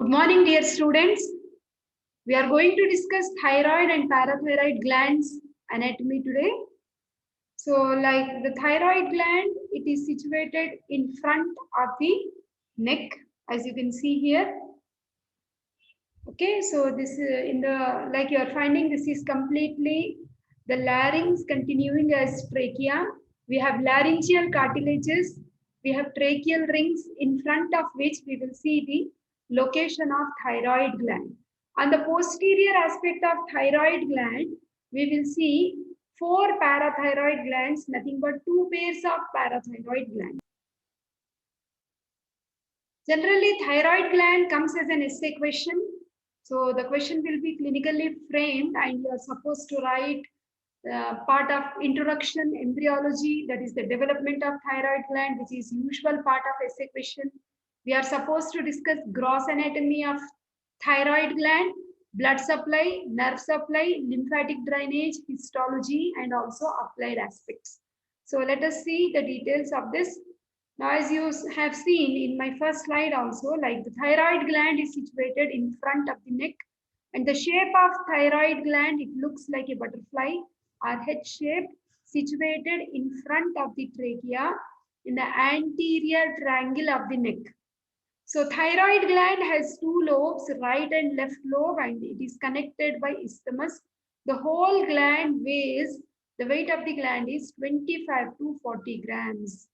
Good morning, dear students. We are going to discuss thyroid and parathyroid glands anatomy today. So, like the thyroid gland, it is situated in front of the neck, as you can see here. Okay, so this in the like you are finding, this is completely the larynx continuing as trachea. We have laryngeal cartilages. We have tracheal rings in front of which we will see the location of thyroid gland. On the posterior aspect of thyroid gland, we will see four parathyroid glands, nothing but two pairs of parathyroid glands. Generally, thyroid gland comes as an essay question. So the question will be clinically framed and you are supposed to write part of introduction, embryology, that is the development of thyroid gland, which is usual part of essay question. We are supposed to discuss gross anatomy of thyroid gland, blood supply, nerve supply, lymphatic drainage, histology, and also applied aspects. So let us see the details of this. Now, as you have seen in my first slide also, like the thyroid gland is situated in front of the neck, and the shape of thyroid gland, it looks like a butterfly or head shape situated in front of the trachea in the anterior triangle of the neck. So thyroid gland has two lobes, right and left lobe, and it is connected by isthmus. The whole gland weighs, the weight of the gland is 25 to 40 grams.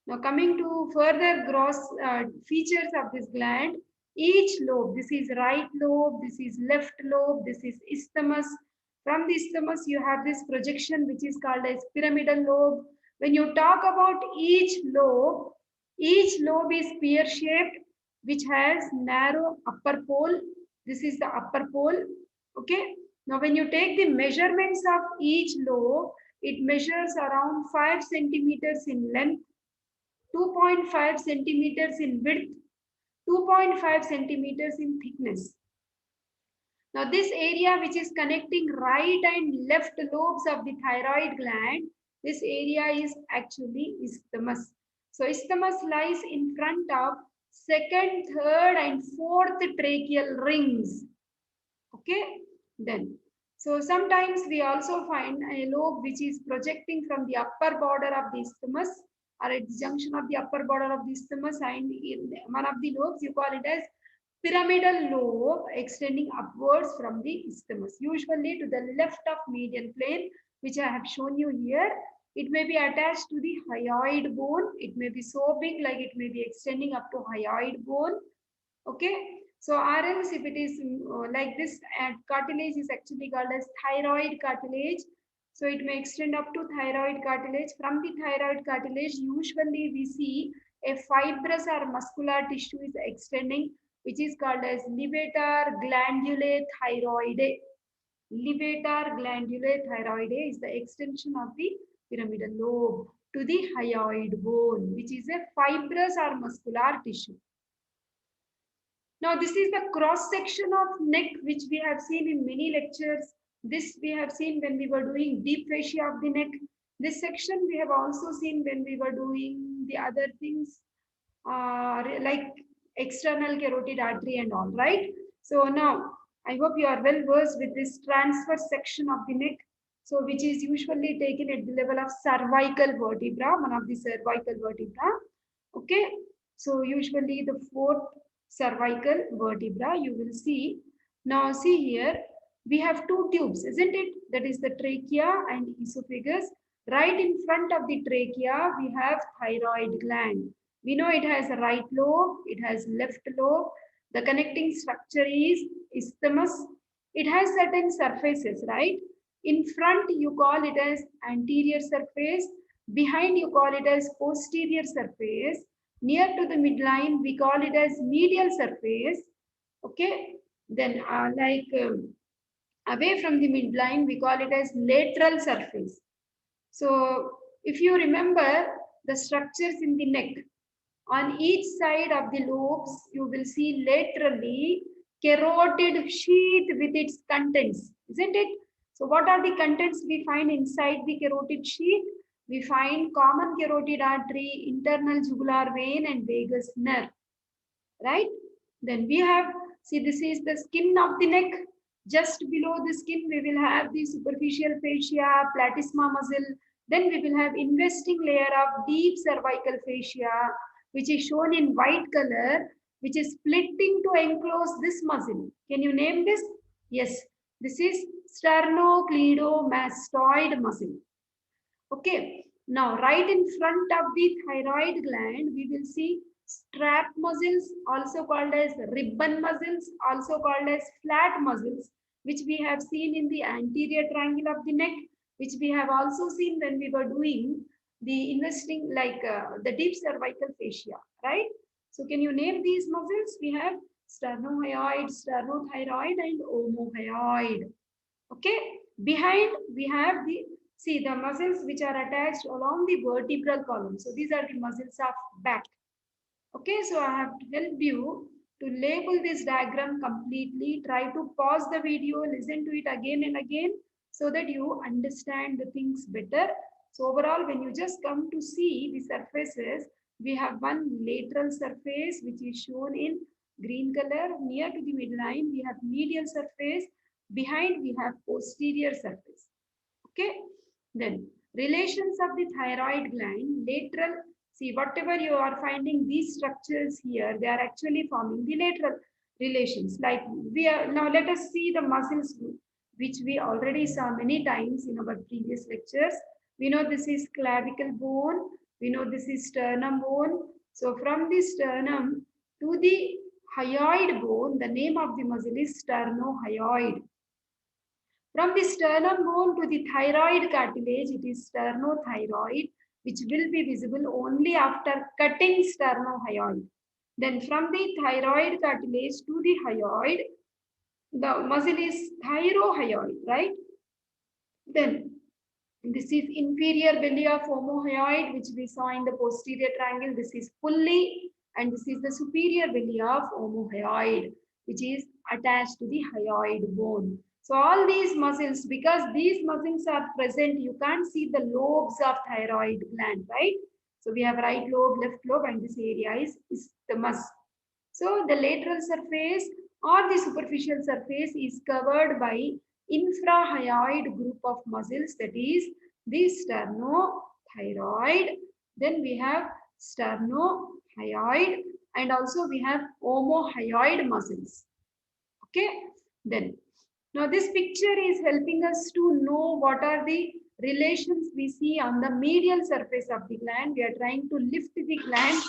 Now coming to further gross features of this gland, each lobe, this is right lobe, this is left lobe, this is isthmus. From the isthmus, you have this projection which is called as pyramidal lobe. When you talk about each lobe is pear-shaped, which has narrow upper pole. This is the upper pole. Okay. Now, when you take the measurements of each lobe, it measures around 5 centimeters in length, 2.5 centimeters in width, 2.5 centimeters in thickness. Now, this area which is connecting right and left lobes of the thyroid gland, this area is actually isthmus. So, isthmus lies in front of second, third, and fourth tracheal rings. Okay, then. So, sometimes we also find a lobe which is projecting from the upper border of the isthmus or at the junction of the upper border of the isthmus, and in one of the lobes you call it as pyramidal lobe extending upwards from the isthmus, usually to the left of median plane, which I have shown you here. It may be attached to the hyoid bone. It may be so big, like it may be extending up to hyoid bone. Okay. So, or else if it is like this, cartilage is actually called as thyroid cartilage. So it may extend up to thyroid cartilage. From the thyroid cartilage, usually we see a fibrous or muscular tissue is extending, which is called as levator glandulae thyroidae. Levator glandulae thyroidae is the extension of the pyramidal lobe to the hyoid bone, which is a fibrous or muscular tissue. Now, this is the cross section of neck, which we have seen in many lectures. This we have seen when we were doing deep fascia of the neck. This section we have also seen when we were doing the other things like external carotid artery and all, right? So now, I hope you are well versed with this transverse section of the neck. So which is usually taken at the level of cervical vertebra, one of the cervical vertebra. Okay. So usually the fourth cervical vertebra you will see. Now see here, we have two tubes, isn't it? That is the trachea and esophagus. Right in front of the trachea, we have thyroid gland. We know it has a right lobe, it has left lobe. The connecting structure is isthmus. It has certain surfaces, right? In front, you call it as anterior surface. Behind, you call it as posterior surface. Near to the midline, we call it as medial surface. Okay. Then away from the midline, we call it as lateral surface. So if you remember the structures in the neck, on each side of the lobes, you will see laterally carotid sheath with its contents, isn't it? So what are the contents we find inside the carotid sheath? We find common carotid artery, internal jugular vein, and vagus nerve, right? Then we have, see, this is the skin of the neck. Just below the skin, we will have the superficial fascia, platysma muscle. Then we will have investing layer of deep cervical fascia, which is shown in white color, which is splitting to enclose this muscle. Can you name this? Yes, this is sternocleidomastoid muscle. Okay, now right in front of the thyroid gland, we will see strap muscles, also called as ribbon muscles, also called as flat muscles, which we have seen in the anterior triangle of the neck, which we have also seen when we were doing the investing, like the deep cervical fascia, right? So can you name these muscles? We have sternohyoid, sternothyroid, and omohyoid. Okay, behind we have the, see, the muscles which are attached along the vertebral column. So these are the muscles of back. Okay, so I have helped you to label this diagram completely. Try to pause the video, listen to it again and again so that you understand the things better. So overall, when you just come to see the surfaces, we have one lateral surface which is shown in green color near to the midline. We have medial surface. Behind we have posterior surface. Okay, then relations of the thyroid gland, lateral. See, whatever you are finding these structures here, they are actually forming the lateral relations. Like we are now, let us see the muscles which we already saw many times in our previous lectures. We know this is clavicle bone. We know this is sternum bone. So from the sternum to the hyoid bone, the name of the muscle is sternohyoid. From the sternum bone to the thyroid cartilage, it is sternothyroid, which will be visible only after cutting sternohyoid. Then from the thyroid cartilage to the hyoid, the muscle is thyrohyoid, right? Then this is inferior belly of omohyoid, which we saw in the posterior triangle. This is pulley, and this is the superior belly of omohyoid, which is attached to the hyoid bone. So all these muscles, because these muscles are present, you can't see the lobes of thyroid gland, right? So we have right lobe, left lobe, and this area is the muscle. So the lateral surface or the superficial surface is covered by infrahyoid group of muscles, that is the sternothyroid. Then we have sternohyoid, and also we have omohyoid muscles. Okay, then now this picture is helping us to know what are the relations we see on the medial surface of the gland. We are trying to lift the gland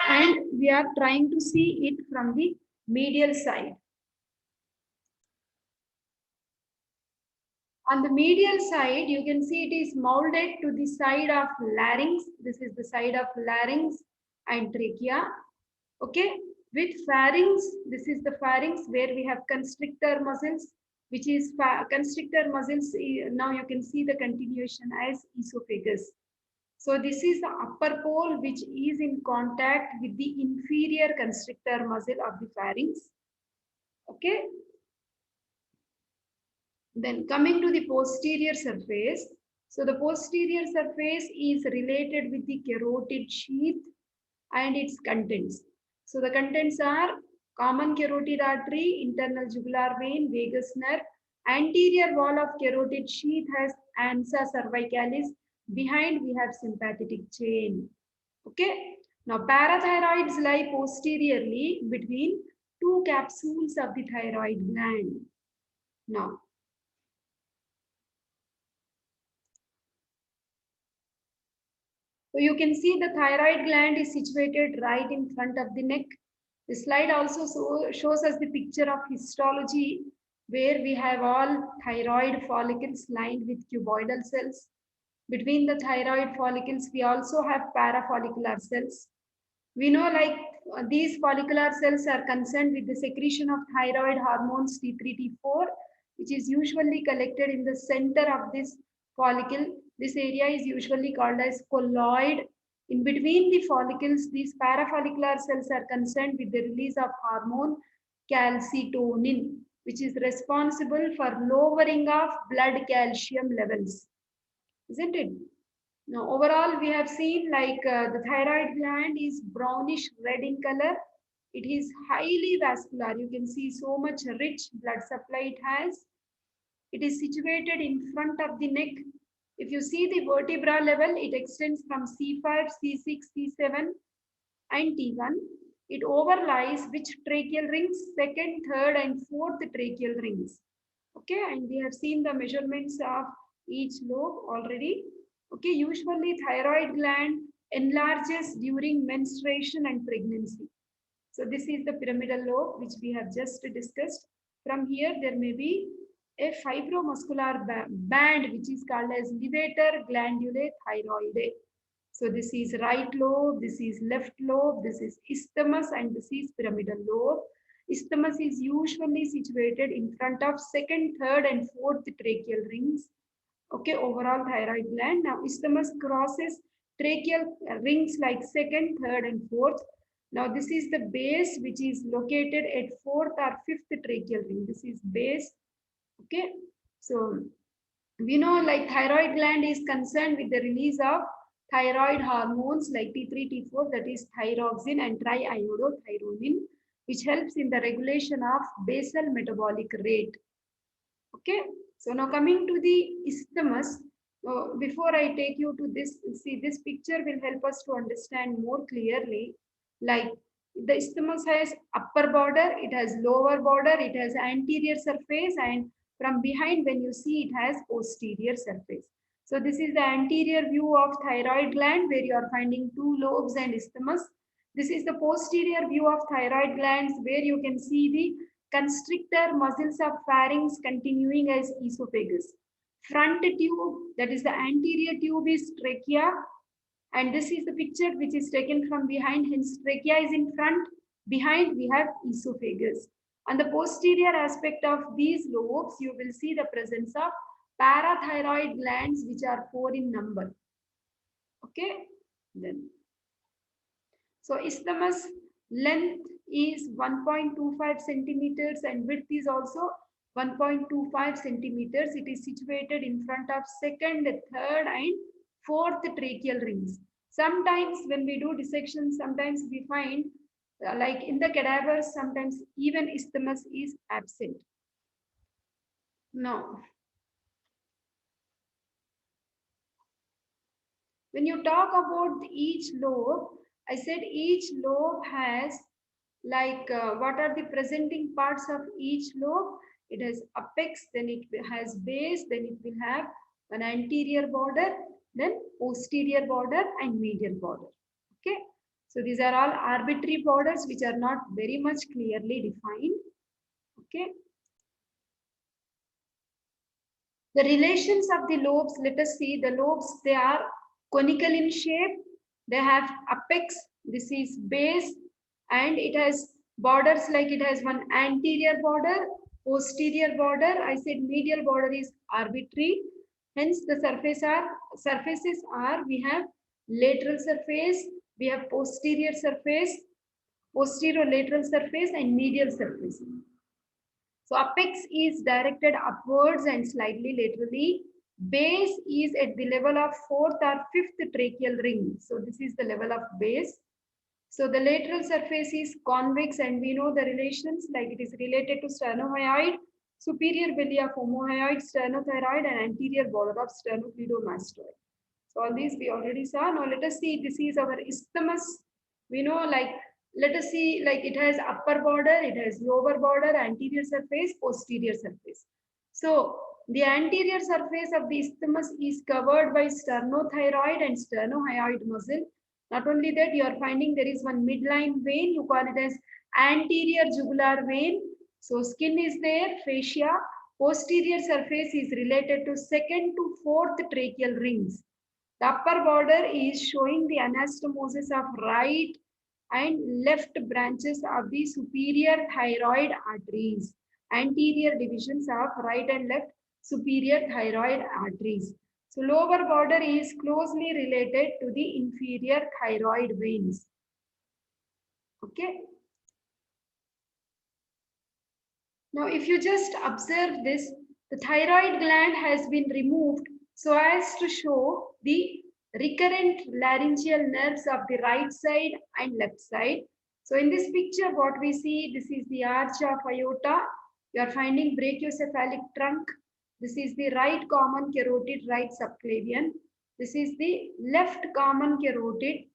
and we are trying to see it from the medial side. On the medial side, you can see it is molded to the side of larynx. This is the side of larynx and trachea. Okay, with pharynx, this is the pharynx where we have constrictor muscles, which is constrictor muscles. Now you can see the continuation as esophagus. So this is the upper pole which is in contact with the inferior constrictor muscle of the pharynx. Okay. Then coming to the posterior surface. So the posterior surface is related with the carotid sheath and its contents. So the contents are common carotid artery, internal jugular vein, vagus nerve. Anterior wall of carotid sheath has ansa cervicalis. Behind we have sympathetic chain. Okay. Now parathyroids lie posteriorly between two capsules of the thyroid gland. Now, so you can see the thyroid gland is situated right in front of the neck. The slide also shows us the picture of histology where we have all thyroid follicles lined with cuboidal cells. Between the thyroid follicles, we also have parafollicular cells. We know like these follicular cells are concerned with the secretion of thyroid hormones T3, T4, which is usually collected in the center of this follicle. This area is usually called as colloid. In between the follicles, these parafollicular cells are concerned with the release of hormone calcitonin, which is responsible for lowering of blood calcium levels. Isn't it? Now, overall, we have seen like the thyroid gland is brownish red in color. It is highly vascular. You can see so much rich blood supply it has. It is situated in front of the neck. If you see the vertebra level, it extends from C5, C6, C7 and T1. It overlies which tracheal rings? Second, third and fourth tracheal rings. Okay, and we have seen the measurements of each lobe already. Okay, usually thyroid gland enlarges during menstruation and pregnancy. So this is the pyramidal lobe which we have just discussed. From here there may be a fibromuscular band which is called as levator glandulae thyroidae. So this is right lobe, this is left lobe, this is isthmus and this is pyramidal lobe. Isthmus is usually situated in front of second, third and fourth tracheal rings. Okay, overall thyroid gland. Now isthmus crosses tracheal rings like second, third and fourth. Now this is the base which is located at fourth or fifth tracheal ring. This is base. Okay, so we know like thyroid gland is concerned with the release of thyroid hormones like T3, T4, that is thyroxine and triiodothyronine, which helps in the regulation of basal metabolic rate. Okay, so now coming to the isthmus, before I take you to this, see this picture will help us to understand more clearly. Like the isthmus has upper border, it has lower border, it has anterior surface, and from behind when you see it has posterior surface. So this is the anterior view of thyroid gland where you are finding two lobes and isthmus. This is the posterior view of thyroid glands where you can see the constrictor muscles of pharynx continuing as esophagus. Front tube, that is the anterior tube, is trachea, and this is the picture which is taken from behind, hence trachea is in front, behind we have esophagus. On the posterior aspect of these lobes, you will see the presence of parathyroid glands which are 4 in number. Okay, then. So isthmus length is 1.25 centimeters and width is also 1.25 centimeters. It is situated in front of second, third and fourth tracheal rings. Sometimes when we do dissection, sometimes we find like in the cadavers, sometimes even isthmus is absent. Now, when you talk about each lobe, I said each lobe has like what are the presenting parts of each lobe? It has apex, then it has base, then it will have an anterior border, then posterior border and medial border. Okay, so these are all arbitrary borders which are not very much clearly defined. Okay, the relations of the lobes, let us see. The lobes, they are conical in shape, they have apex, this is base, and it has borders like it has one anterior border, posterior border. I said medial border is arbitrary. Hence the surfaces are, we have lateral surface, we have posterior surface, posterior lateral surface and medial surface. So apex is directed upwards and slightly laterally. Base is at the level of fourth or fifth tracheal ring. So this is the level of base. So the lateral surface is convex and we know the relations like it is related to sternohyoid, superior belly of omohyoid, sternothyroid and anterior border of sternocleidomastoid. So all these we already saw. Now let us see, this is our isthmus. We know like, let us see like it has upper border, it has lower border, anterior surface, posterior surface. So the anterior surface of the isthmus is covered by sternothyroid and sternohyoid muscle. Not only that, you are finding there is one midline vein, you call it as anterior jugular vein. So skin is there, fascia. Posterior surface is related to second to fourth tracheal rings. The upper border is showing the anastomosis of right and left branches of the superior thyroid arteries, anterior divisions of right and left superior thyroid arteries. So lower border is closely related to the inferior thyroid veins. Okay. Now, if you just observe this, the thyroid gland has been removed so as to show the recurrent laryngeal nerves of the right side and left side. So in this picture, what we see, this is the arch of aorta. You are finding brachiocephalic trunk. This is the right common carotid, right subclavian. This is the left common carotid.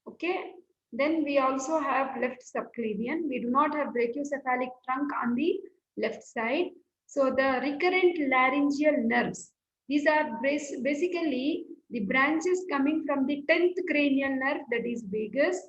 Okay. Then we also have left subclavian. We do not have brachiocephalic trunk on the left side. So the recurrent laryngeal nerves. These are basically the branches coming from the 10th cranial nerve, that is vagus.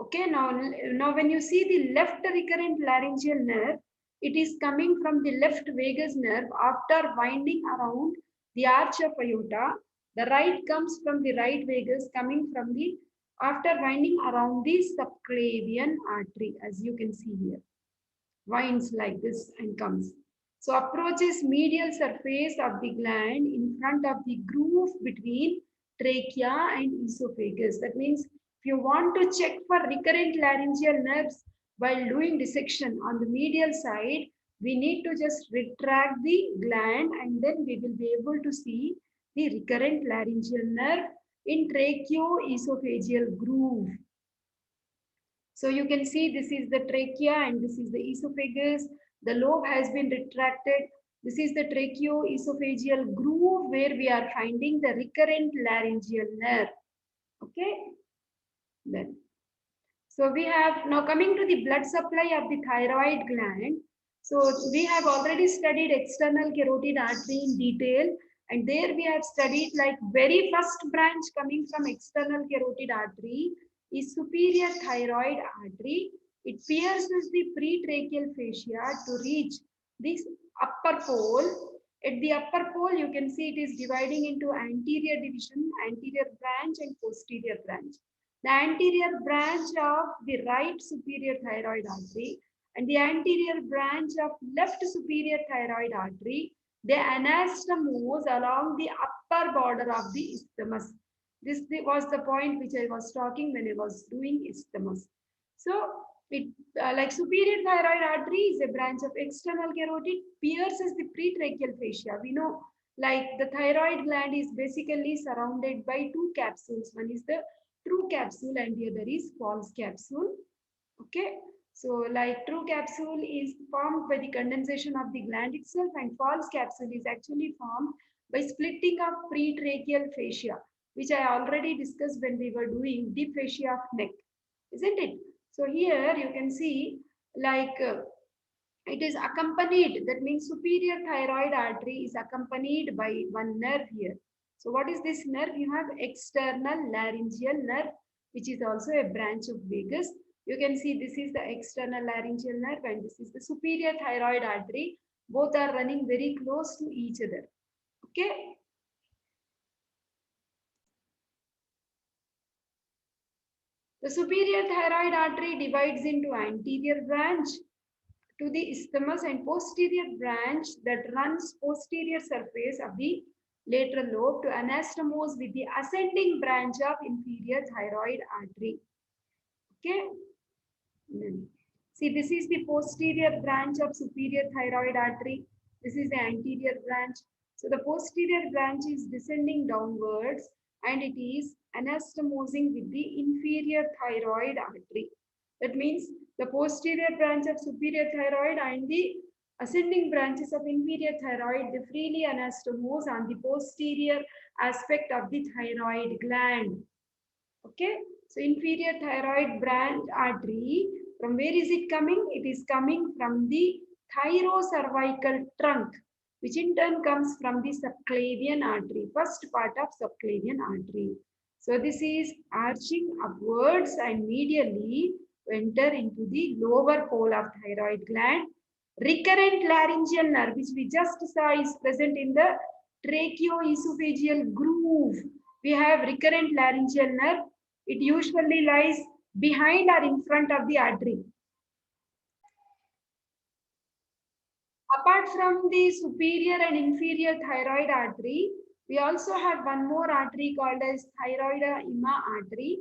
Okay, now when you see the left recurrent laryngeal nerve, it is coming from the left vagus nerve after winding around the arch of aorta. The right comes from the right vagus coming from the after winding around the subclavian artery, as you can see here. Winds like this and comes. So approaches medial surface of the gland in front of the groove between trachea and esophagus. That means if you want to check for recurrent laryngeal nerves while doing dissection on the medial side, we need to just retract the gland and then we will be able to see the recurrent laryngeal nerve in tracheo-esophageal groove. So you can see this is the trachea and this is the esophagus. The lobe has been retracted. This is the tracheo-esophageal groove where we are finding the recurrent laryngeal nerve. Okay. Then, so we have now coming to the blood supply of the thyroid gland. So we have already studied external carotid artery in detail, and there we have studied like very first branch coming from external carotid artery is superior thyroid artery. It pierces the pretracheal fascia to reach this upper pole. At the upper pole, you can see it is dividing into anterior division, anterior branch and posterior branch. The anterior branch of the right superior thyroid artery and the anterior branch of left superior thyroid artery, they anastomose along the upper border of the isthmus. This was the point which I was talking when I was doing isthmus. So it like superior thyroid artery is a branch of external carotid, pierces the pretracheal fascia. We know like the thyroid gland is basically surrounded by two capsules. One is the true capsule and the other is false capsule. Okay. So like true capsule is formed by the condensation of the gland itself and false capsule is actually formed by splitting of pretracheal fascia, which I already discussed when we were doing deep fascia of neck, isn't it? So here you can see like it is accompanied, that means superior thyroid artery is accompanied by one nerve here. So what is this nerve? You have external laryngeal nerve, which is also a branch of vagus. You can see this is the external laryngeal nerve and this is the superior thyroid artery. Both are running very close to each other. Okay. The superior thyroid artery divides into anterior branch to the isthmus and posterior branch that runs posterior surface of the lateral lobe to anastomose with the ascending branch of inferior thyroid artery. Okay. See, this is the posterior branch of superior thyroid artery. This is the anterior branch. So the posterior branch is descending downwards and it is anastomosing with the inferior thyroid artery. That means the posterior branch of superior thyroid and the ascending branches of inferior thyroid, they freely anastomose on the posterior aspect of the thyroid gland. Okay, so inferior thyroid branch artery, from where is it coming? It is coming from the thyrocervical trunk, which in turn comes from the subclavian artery, first part of subclavian artery. So this is arching upwards and medially enter into the lower pole of thyroid gland. Recurrent laryngeal nerve, which we just saw, is present in the tracheoesophageal groove. We have recurrent laryngeal nerve. It usually lies behind or in front of the artery. Apart from the superior and inferior thyroid artery, we also have one more artery called as thyroidea ima artery.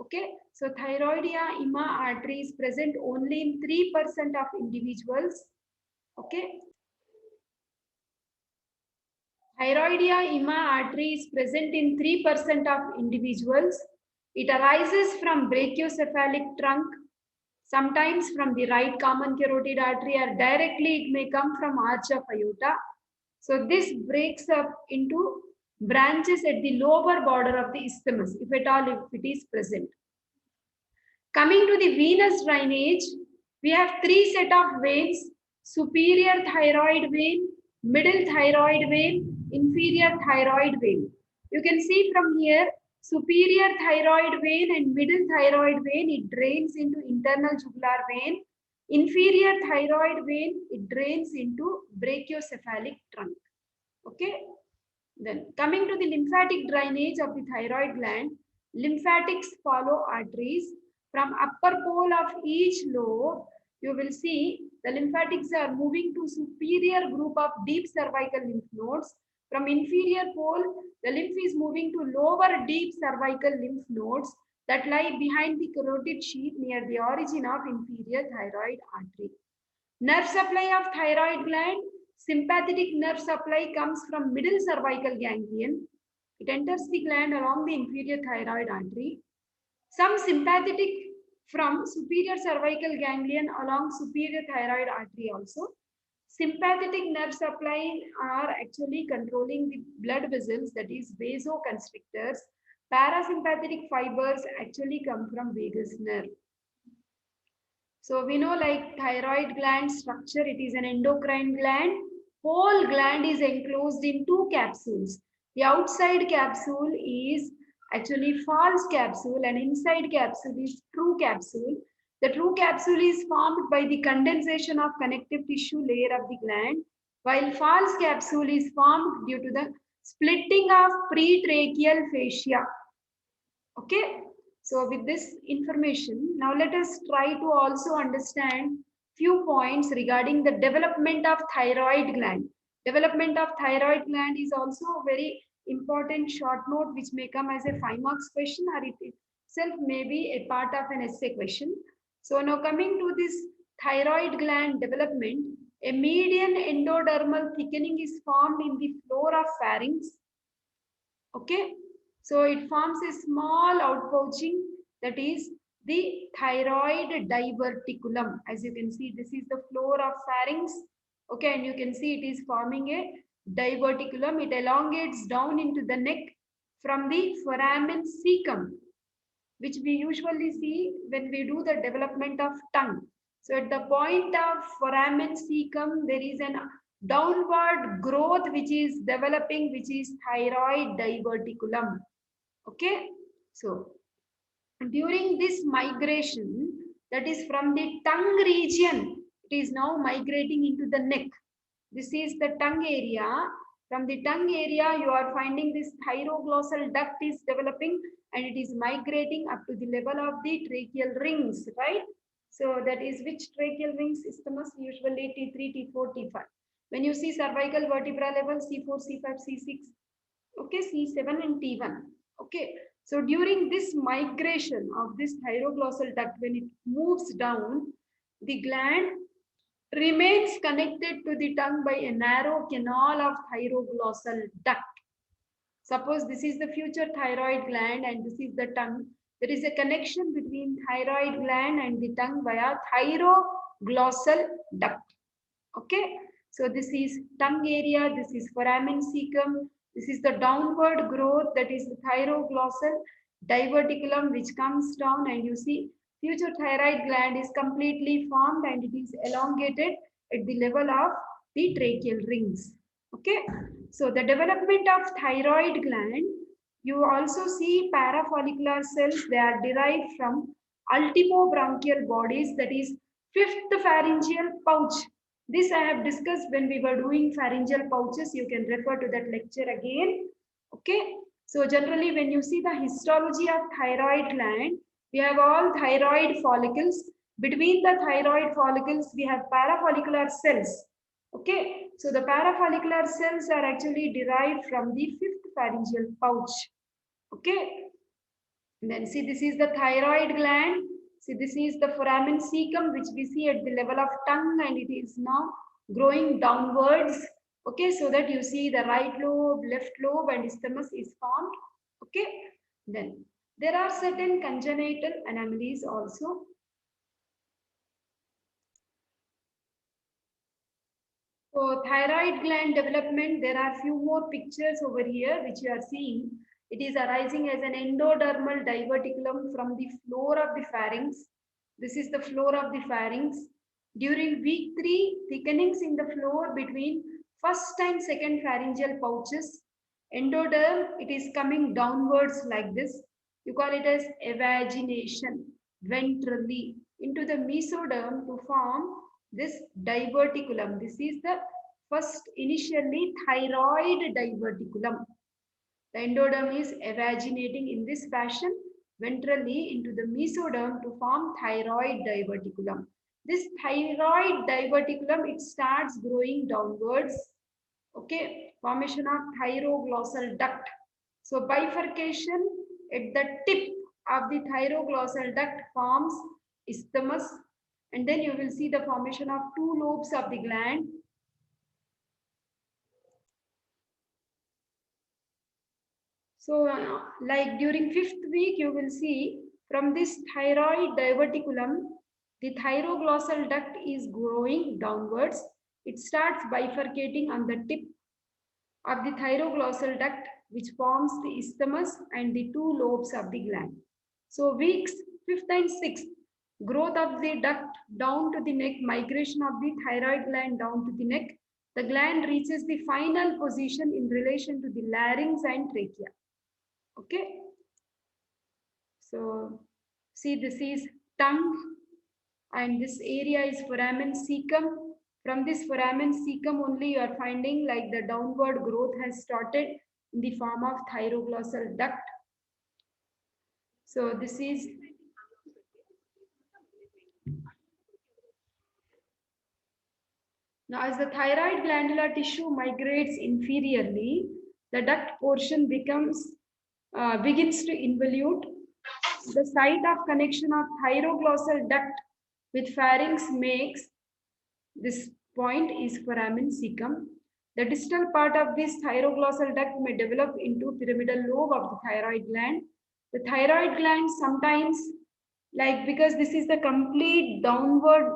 Okay, so thyroidea ima artery is present only in 3% of individuals. Okay, thyroidea ima artery is present in 3% of individuals. It arises from brachiocephalic trunk. Sometimes from the right common carotid artery, or directly it may come from arch of aorta. So this breaks up into branches at the lower border of the isthmus, if at all, if it is present. Coming to the venous drainage, we have three set of veins: superior thyroid vein, middle thyroid vein, inferior thyroid vein. You can see from here, superior thyroid vein and middle thyroid vein, it drains into internal jugular vein. Inferior thyroid vein, it drains into brachiocephalic trunk. Okay. Then coming to the lymphatic drainage of the thyroid gland, lymphatics follow arteries. From upper pole of each lobe, you will see the lymphatics are moving to superior group of deep cervical lymph nodes. From inferior pole, the lymph is moving to lower deep cervical lymph nodes that lie behind the carotid sheath near the origin of inferior thyroid artery. Nerve supply of thyroid gland. Sympathetic nerve supply comes from middle cervical ganglion. It enters the gland along the inferior thyroid artery. Some sympathetic from superior cervical ganglion along superior thyroid artery also. Sympathetic nerve supply are actually controlling the blood vessels, that is vasoconstrictors. Parasympathetic fibers actually come from vagus nerve. So we know, like thyroid gland structure, it is an endocrine gland. Whole gland is enclosed in two capsules. The outside capsule is actually false capsule and inside capsule is true capsule. The true capsule is formed by the condensation of connective tissue layer of the gland, while false capsule is formed due to the splitting of pretracheal fascia. Okay. So with this information, now let us try to also understand few points regarding the development of thyroid gland. Development of thyroid gland is also a very important short note which may come as a 5 marks question, or it itself may be a part of an essay question. So now coming to this thyroid gland development, a median endodermal thickening is formed in the floor of pharynx. Okay. So it forms a small outpouching, that is the thyroid diverticulum. As you can see, this is the floor of pharynx. Okay, and you can see it is forming a diverticulum. It elongates down into the neck from the foramen cecum, which we usually see when we do the development of tongue. So at the point of foramen cecum, there is an downward growth which is developing, which is thyroid diverticulum. Okay, so during this migration, that is from the tongue region, it is now migrating into the neck. This is the tongue area. From the tongue area, you are finding this thyroglossal duct is developing and it is migrating up to the level of the tracheal rings, right? So that is which tracheal rings? Isthmus, usually T3, T4, T5. When you see cervical vertebra level, C4, C5, C6, okay, C7 and T1. Okay, so during this migration of this thyroglossal duct, when it moves down, the gland remains connected to the tongue by a narrow canal of thyroglossal duct. Suppose this is the future thyroid gland and this is the tongue. There is a connection between thyroid gland and the tongue via thyroglossal duct. Okay, so this is tongue area, this is foramen cecum, this is the downward growth, that is the thyroglossal diverticulum which comes down, and you see future thyroid gland is completely formed and it is elongated at the level of the tracheal rings. Okay, so the development of thyroid gland, you also see parafollicular cells, they are derived from ultimobronchial bodies, that is fifth pharyngeal pouch. This I have discussed when we were doing pharyngeal pouches. You can refer to that lecture again. Okay. So generally when you see the histology of thyroid gland, we have all thyroid follicles. Between the thyroid follicles, we have parafollicular cells. Okay. So the parafollicular cells are actually derived from the fifth pharyngeal pouch. Okay. And then see, this is the thyroid gland. See, this is the foramen cecum, which we see at the level of tongue, and it is now growing downwards. Okay, so that you see the right lobe, left lobe, and isthmus is formed. Okay, then there are certain congenital anomalies also. So thyroid gland development, there are few more pictures over here which you are seeing. It is arising as an endodermal diverticulum from the floor of the pharynx. This is the floor of the pharynx. During week 3, thickenings in the floor between first and second pharyngeal pouches. Endoderm, it is coming downwards like this. You call it as evagination ventrally into the mesoderm to form this diverticulum. This is the first initially thyroid diverticulum. The endoderm is evaginating in this fashion ventrally into the mesoderm to form thyroid diverticulum. This thyroid diverticulum, it starts growing downwards. Okay, formation of thyroglossal duct. So bifurcation at the tip of the thyroglossal duct forms isthmus, and then you will see the formation of two lobes of the gland. So like during 5th week, you will see from this thyroid diverticulum, the thyroglossal duct is growing downwards. It starts bifurcating on the tip of the thyroglossal duct, which forms the isthmus and the two lobes of the gland. So weeks 5th and 6th, growth of the duct down to the neck, migration of the thyroid gland down to the neck. The gland reaches the final position in relation to the larynx and trachea. Okay. So see, this is tongue and this area is foramen cecum. From this foramen cecum only you are finding like the downward growth has started in the form of thyroglossal duct. So this is now as the thyroid glandular tissue migrates inferiorly, the duct portion begins to involute. The site of connection of thyroglossal duct with pharynx makes this point is foramen cecum. The distal part of this thyroglossal duct may develop into pyramidal lobe of the thyroid gland. The thyroid gland sometimes, like because this is the complete downward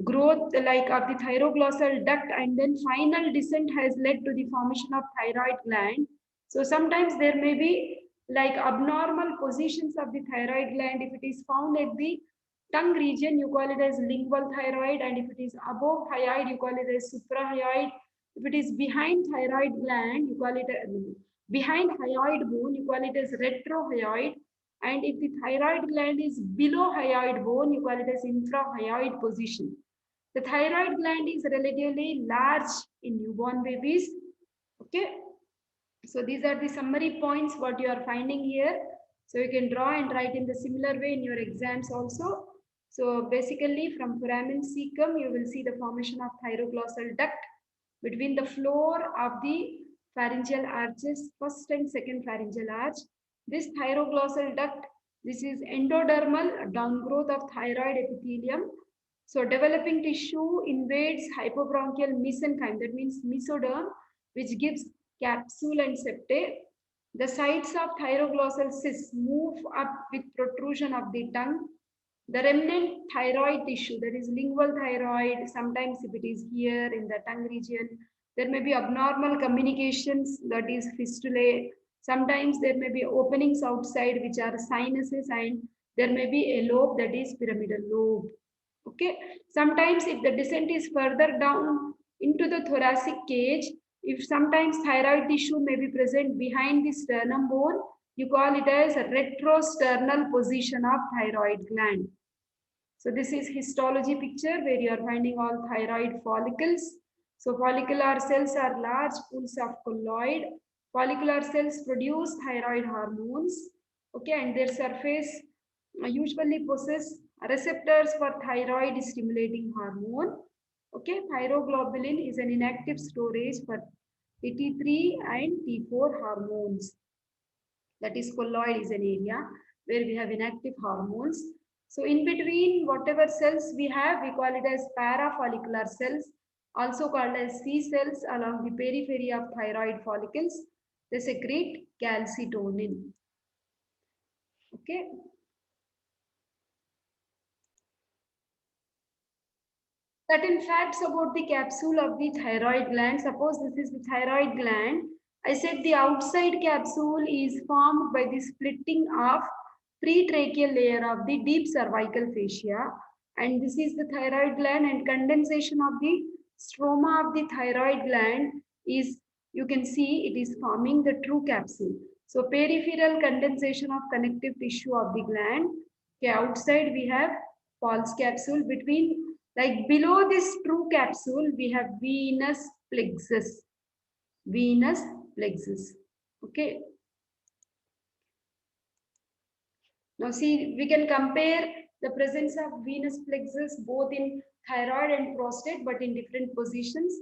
growth like of the thyroglossal duct and then final descent has led to the formation of thyroid gland. So sometimes there may be like abnormal positions of the thyroid gland. If it is found at the tongue region, you call it as lingual thyroid, and if it is above thyroid, you call it as suprahyoid. If it is behind thyroid gland, you call it behind hyoid bone, you call it as retrohyoid. And if the thyroid gland is below hyoid bone, you call it as infrahyoid position. The thyroid gland is relatively large in newborn babies. Okay. So these are the summary points what you are finding here. So you can draw and write in the similar way in your exams also. So basically from foramen cecum, you will see the formation of thyroglossal duct between the floor of the pharyngeal arches, first and second pharyngeal arch. This thyroglossal duct, this is endodermal downgrowth of thyroid epithelium. So developing tissue invades hypobronchial mesenchyme, that means mesoderm, which gives capsule and septate. The sides of thyroglossal cysts move up with protrusion of the tongue. The remnant thyroid tissue, that is lingual thyroid, sometimes if it is here in the tongue region, there may be abnormal communications, that is fistulae. Sometimes there may be openings outside, which are sinuses, and there may be a lobe, that is pyramidal lobe. Okay. Sometimes if the descent is further down into the thoracic cage, if sometimes thyroid tissue may be present behind the sternum bone, you call it as a retrosternal position of thyroid gland. So this is histology picture where you are finding all thyroid follicles. So follicular cells are large pools of colloid. Follicular cells produce thyroid hormones. Okay, and their surface usually possess receptors for thyroid stimulating hormone. Okay, thyroglobulin is an inactive storage for the T3 and T4 hormones. That is colloid is an area where we have inactive hormones. So in between whatever cells we have, we call it as parafollicular cells, also called as C cells along the periphery of thyroid follicles. They secrete calcitonin. Okay. Certain facts about the capsule of the thyroid gland. Suppose this is the thyroid gland. I said the outside capsule is formed by the splitting of pretracheal layer of the deep cervical fascia. And this is the thyroid gland, and condensation of the stroma of the thyroid gland is, you can see it is forming the true capsule. So peripheral condensation of connective tissue of the gland. Okay, outside we have false capsule. Between, like below this true capsule, we have venous plexus. Venous plexus. Okay. Now see, we can compare the presence of venous plexus both in thyroid and prostate, but in different positions.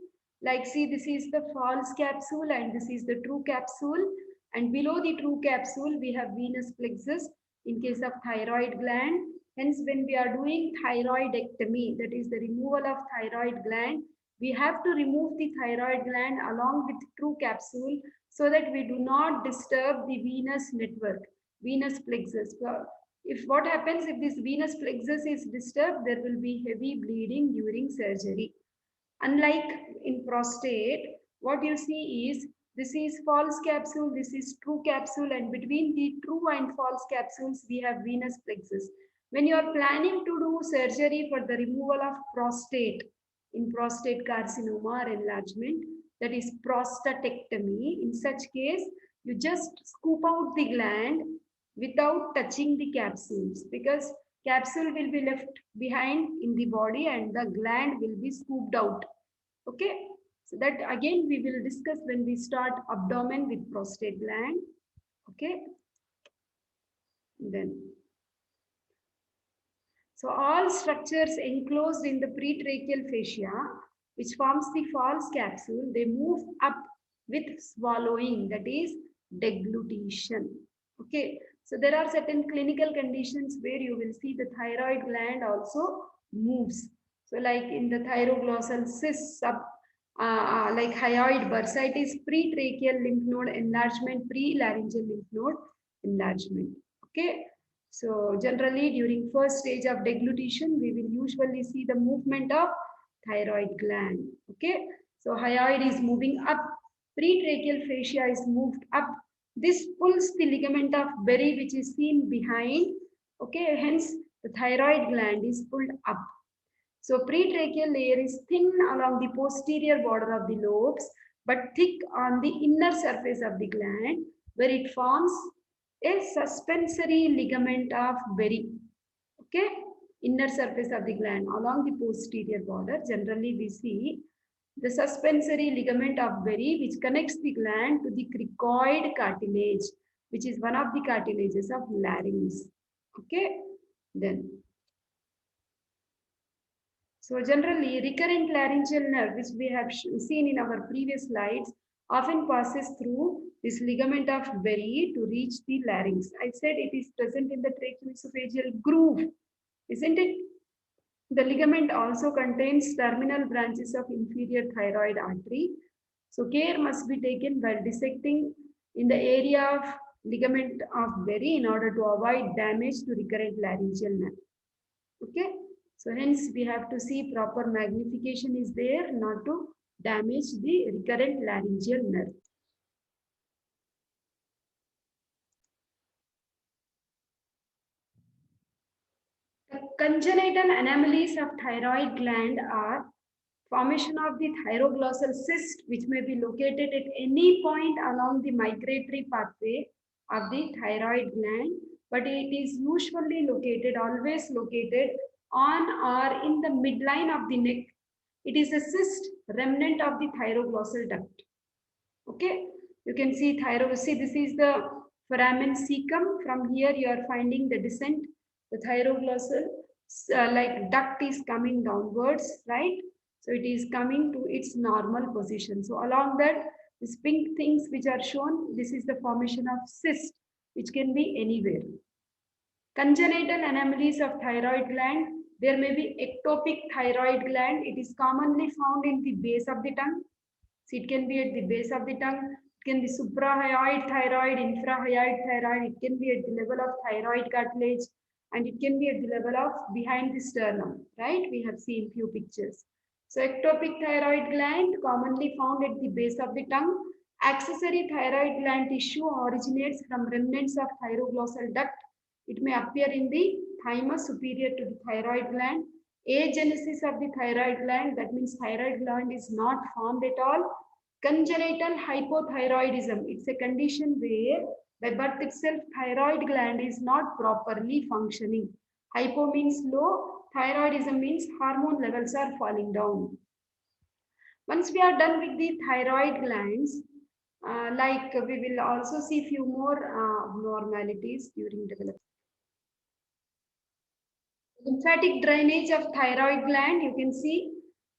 Like see, this is the false capsule and this is the true capsule. And below the true capsule, we have venous plexus in case of thyroid gland. Hence, when we are doing thyroidectomy, that is the removal of thyroid gland, we have to remove the thyroid gland along with true capsule so that we do not disturb the venous network, venous plexus. If what happens if this venous plexus is disturbed, there will be heavy bleeding during surgery. Unlike in prostate, what you see is this is false capsule, this is true capsule, and between the true and false capsules, we have venous plexus. When you are planning to do surgery for the removal of prostate, in prostate carcinoma or enlargement, that is prostatectomy, in such case, you just scoop out the gland without touching the capsules, because capsule will be left behind in the body and the gland will be scooped out. Okay, so that again we will discuss when we start abdomen with prostate gland. Okay, then so all structures enclosed in the pretracheal fascia, which forms the false capsule, they move up with swallowing, that is deglutition. Okay, so there are certain clinical conditions where you will see the thyroid gland also moves. So like in the thyroglossal cyst, like hyoid bursitis, pretracheal lymph node enlargement, pre-laryngeal lymph node enlargement. Okay, so generally during first stage of deglutition, we will usually see the movement of thyroid gland. Okay, so hyoid is moving up, pretracheal fascia is moved up. This pulls the ligament of Berry, which is seen behind. Okay, hence the thyroid gland is pulled up. So pretracheal layer is thin along the posterior border of the lobes, but thick on the inner surface of the gland, where it forms a suspensory ligament of Berry. Okay, inner surface of the gland along the posterior border. Generally, we see the suspensory ligament of Berry, which connects the gland to the cricoid cartilage, which is one of the cartilages of larynx. Okay, then. So generally, recurrent laryngeal nerve, which we have seen in our previous slides, often passes through this ligament of Berry to reach the larynx. I said it is present in the tracheoesophageal groove, isn't it? The ligament also contains terminal branches of inferior thyroid artery. So care must be taken while dissecting in the area of ligament of Berry in order to avoid damage to recurrent laryngeal nerve. Okay, so hence we have to see proper magnification is there not to damage the recurrent laryngeal nerve. The congenital anomalies of thyroid gland are formation of the thyroglossal cyst, which may be located at any point along the migratory pathway of the thyroid gland, but it is usually located, always located on or in the midline of the neck. It is a cyst remnant of the thyroglossal duct. Okay, you can see see this is the foramen cecum. From here you are finding the descent, the thyroglossal like duct is coming downwards, right? So it is coming to its normal position. So along that, these pink things which are shown, this is the formation of cyst, which can be anywhere. Congenital anomalies of thyroid gland. There may be ectopic thyroid gland. It is commonly found in the base of the tongue. So it can be at the base of the tongue. It can be suprahyoid thyroid, infrahyoid thyroid. It can be at the level of thyroid cartilage. and it can be at the level of behind the sternum, right? We have seen few pictures. So ectopic thyroid gland commonly found at the base of the tongue. Accessory thyroid gland tissue originates from remnants of thyroglossal duct. It may appear in the thymus superior to the thyroid gland. Agenesis of the thyroid gland, that means thyroid gland is not formed at all. Congenital hypothyroidism, it's a condition where by birth itself thyroid gland is not properly functioning. Hypo means low, thyroidism means hormone levels are falling down. Once we are done with the thyroid glands, like we will also see few more abnormalities during development. Lymphatic drainage of thyroid gland, you can see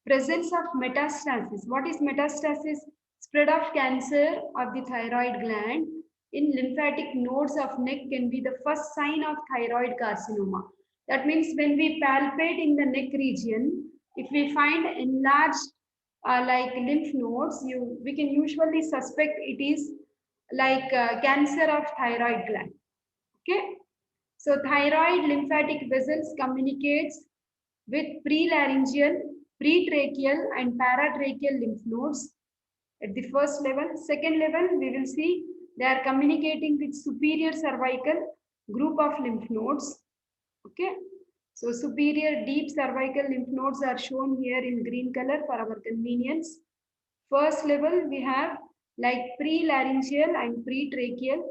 presence of metastasis. What is metastasis? Spread of cancer of the thyroid gland in lymphatic nodes of neck can be the first sign of thyroid carcinoma. That means when we palpate in the neck region, if we find enlarged like lymph nodes, we can usually suspect it is like cancer of thyroid gland. Okay. So thyroid lymphatic vessels communicates with prelaryngeal, pretracheal and paratracheal lymph nodes at the first level. Second level, we will see they are communicating with superior cervical group of lymph nodes. Okay. So superior deep cervical lymph nodes are shown here in green color for our convenience. First level, we have like prelaryngeal and pretracheal,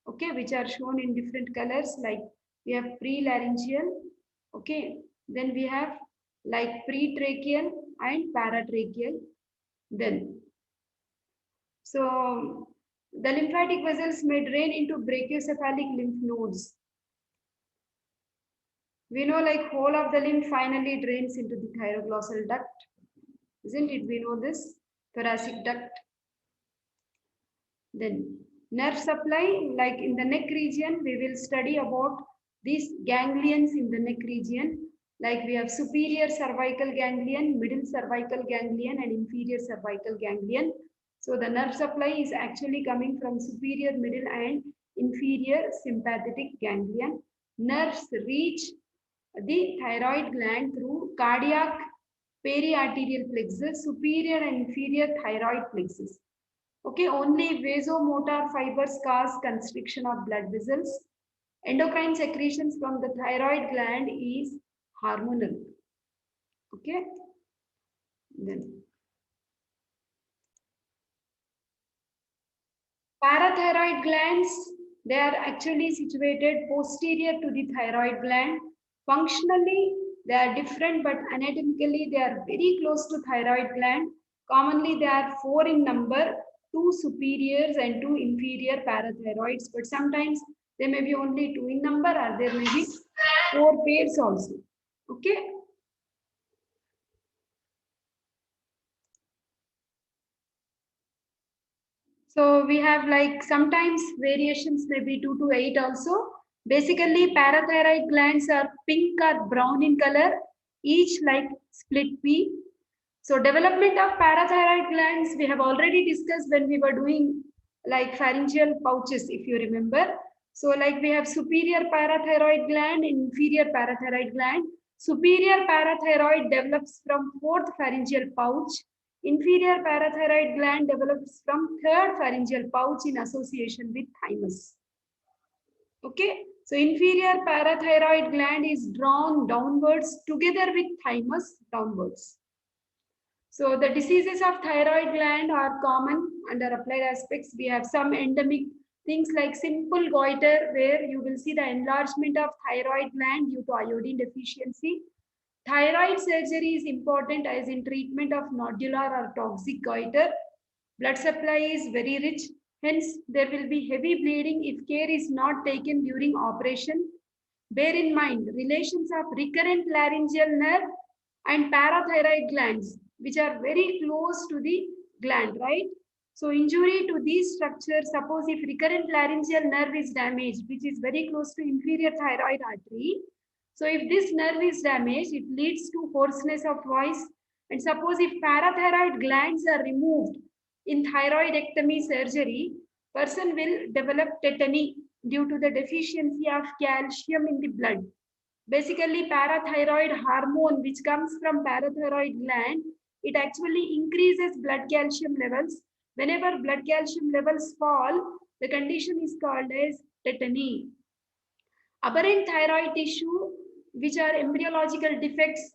okay, which are shown in different colors. Like we have prelaryngeal, okay, then we have like pretracheal and paratracheal. Then, so the lymphatic vessels may drain into brachiocephalic lymph nodes. We know like whole of the lymph finally drains into the thyroglossal duct, isn't it? We know this thoracic duct. Then nerve supply, like in the neck region, we will study about these ganglions in the neck region. Like we have superior cervical ganglion, middle cervical ganglion, and inferior cervical ganglion. So the nerve supply is actually coming from superior, middle, and inferior sympathetic ganglion. Nerves reach the thyroid gland through cardiac periarterial plexus, superior and inferior thyroid plexus. Okay, only vasomotor fibers cause constriction of blood vessels. Endocrine secretions from the thyroid gland is hormonal. Okay, then parathyroid glands, they are actually situated posterior to the thyroid gland. Functionally, they are different, but anatomically, they are very close to thyroid gland. Commonly, they are four in number, two superiors and two inferior parathyroids, but sometimes there may be only two in number or there may be four pairs also. Okay. So we have like sometimes variations may be 2 to 8 also. Basically, parathyroid glands are pink or brown in color, each like split pea. So development of parathyroid glands, we have already discussed when we were doing like pharyngeal pouches, if you remember. So like we have superior parathyroid gland, inferior parathyroid gland. Superior parathyroid develops from fourth pharyngeal pouch. Inferior parathyroid gland develops from third pharyngeal pouch in association with thymus. Okay, so inferior parathyroid gland is drawn downwards together with thymus downwards. So the diseases of thyroid gland are common under applied aspects. We have some endemic things like simple goiter where you will see the enlargement of thyroid gland due to iodine deficiency. Thyroid surgery is important as in treatment of nodular or toxic goiter. Blood supply is very rich. Hence, there will be heavy bleeding if care is not taken during operation. Bear in mind relations of recurrent laryngeal nerve and parathyroid glands, which are very close to the gland, right? So injury to these structures, suppose if recurrent laryngeal nerve is damaged, which is very close to inferior thyroid artery. So if this nerve is damaged, it leads to hoarseness of voice. And suppose if parathyroid glands are removed in thyroidectomy surgery, person will develop tetany due to the deficiency of calcium in the blood. Basically, parathyroid hormone, which comes from parathyroid gland, it actually increases blood calcium levels. Whenever blood calcium levels fall, the condition is called as tetany. Aberrant thyroid tissue, which are embryological defects,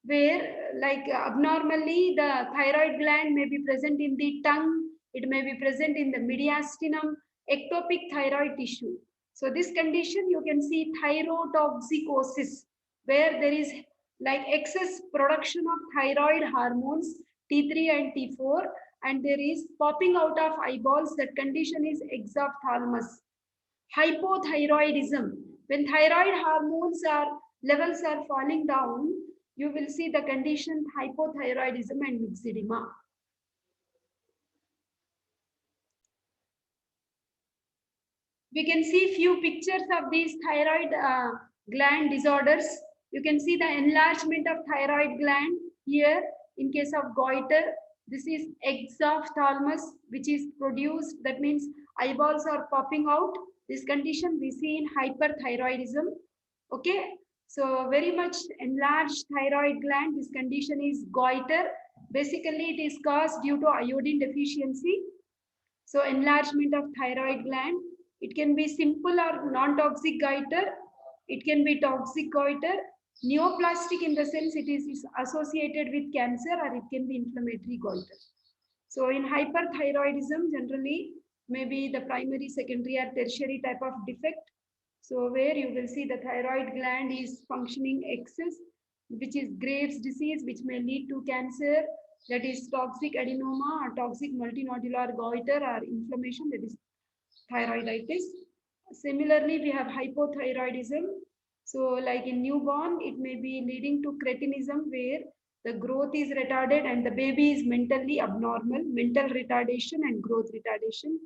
where like abnormally the thyroid gland may be present in the tongue, it may be present in the mediastinum, ectopic thyroid tissue. So this condition you can see thyrotoxicosis, where there is like excess production of thyroid hormones T3 and T4, and there is popping out of eyeballs. That condition is exophthalmos. Hypothyroidism, when thyroid hormones are levels are falling down, you will see the condition hypothyroidism and myxedema. We can see few pictures of these thyroid gland disorders. You can see the enlargement of thyroid gland here in case of goiter. This is exophthalmos, which is produced, that means eyeballs are popping out. This condition we see in hyperthyroidism. Okay, so very much enlarged thyroid gland. This condition is goiter. Basically, it is caused due to iodine deficiency. So enlargement of thyroid gland, it can be simple or non-toxic goiter. It can be toxic goiter. Neoplastic in the sense it is associated with cancer, or it can be inflammatory goiter. So in hyperthyroidism, generally maybe the primary, secondary or tertiary type of defect. So where you will see the thyroid gland is functioning excess, which is Graves' disease, which may lead to cancer, that is toxic adenoma or toxic multinodular goiter or inflammation, that is thyroiditis. Similarly, we have hypothyroidism. So like in newborn, it may be leading to cretinism, where the growth is retarded and the baby is mentally abnormal, mental retardation and growth retardation.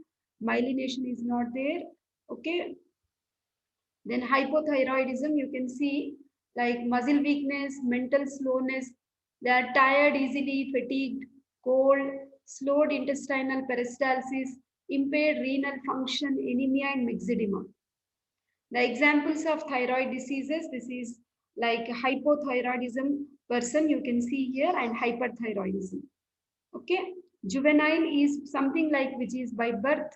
Myelination is not there. Okay. Then hypothyroidism, you can see like muscle weakness, mental slowness, they are tired easily, fatigued, cold, slowed intestinal peristalsis, impaired renal function, anemia, and myxedema. The examples of thyroid diseases, this is like hypothyroidism person you can see here, and hyperthyroidism. Okay, juvenile is something like which is by birth.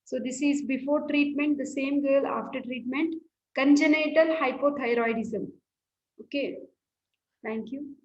So this is before treatment, the same girl after treatment. Congenital hypothyroidism. Okay, thank you.